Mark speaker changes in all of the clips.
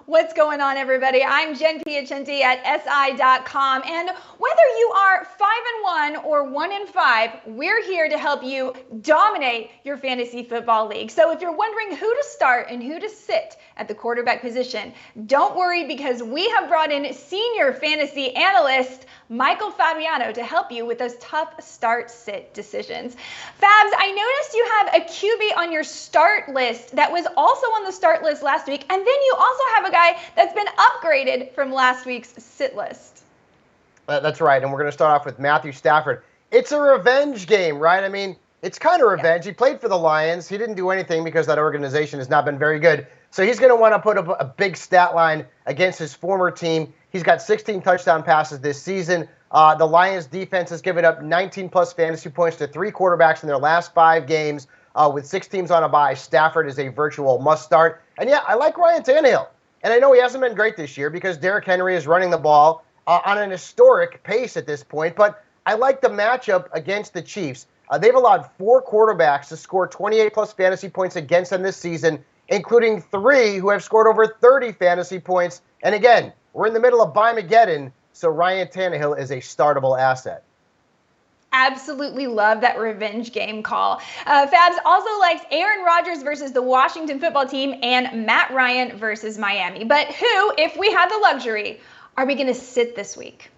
Speaker 1: What's going on, everybody? I'm Jen Piacenti at SI.com, and whether you are 5-1 or 1-5, we're here to help you dominate your fantasy football league. So if you're wondering who to start and who to sit at the quarterback position, don't worry, because we have brought in senior fantasy analyst Michael Fabiano to help you with those tough start-sit decisions. Fabs, I noticed you have a QB on your start list that was also on the start list last week, and then you also have a guy that's been upgraded from last week's sit list.
Speaker 2: That's right, and we're going to start off with Matthew Stafford. It's a revenge game, right? I mean, it's kind of revenge. He played for the Lions. He didn't do anything because that organization has not been very good. So he's going to want to put up a big stat line against his former team. He's got 16 touchdown passes this season. The Lions defense has given up 19-plus fantasy points to 3 quarterbacks in their last 5 games. With 6 teams on a bye, Stafford is a virtual must-start. And yeah, I like Ryan Tannehill. And I know he hasn't been great this year because Derrick Henry is running the ball on an historic pace at this point. But I like the matchup against the Chiefs. They've allowed 4 quarterbacks to score 28-plus fantasy points against them this season, including 3 who have scored over 30 fantasy points. And again, we're in the middle of Bimageddon, so Ryan Tannehill is a startable asset.
Speaker 1: Absolutely love that revenge game call. Fabs also likes Aaron Rodgers versus the Washington football team and Matt Ryan versus Miami. But who, if we had the luxury, are we going to sit this week?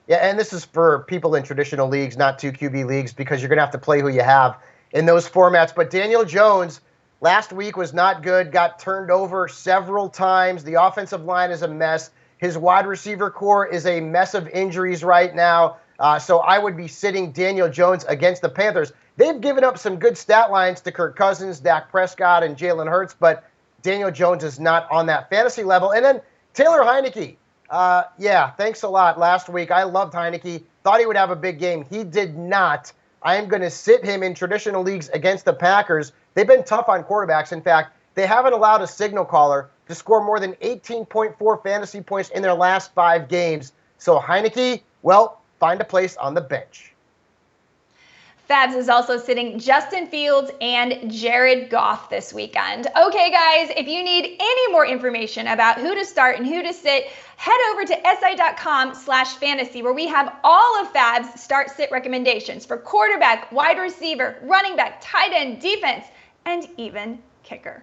Speaker 2: Yeah, and this is for people in traditional leagues, not 2 QB leagues, because you're going to have to play who you have in those formats. But Daniel Jones last week was not good, got turned over several times. The offensive line is a mess. His wide receiver core is a mess of injuries right now. So I would be sitting Daniel Jones against the Panthers. They've given up some good stat lines to Kirk Cousins, Dak Prescott, and Jalen Hurts, but Daniel Jones is not on that fantasy level. And then Taylor HEINICKE. Yeah, thanks a lot. Last week, I loved HEINICKE. Thought he would have a big game. He did not. I am going to sit him in traditional leagues against the Packers. They've been tough on quarterbacks. In fact, they haven't allowed a signal caller to score more than 18.4 fantasy points in their last 5 games. So HEINICKE, well, find a place on the bench.
Speaker 1: Fabs is also sitting Justin Fields and Jared Goff this weekend. Okay, guys, if you need any more information about who to start and who to sit, head over to si.com/fantasy, where we have all of Fabs start-sit recommendations for quarterback, wide receiver, running back, tight end, defense, and even kicker.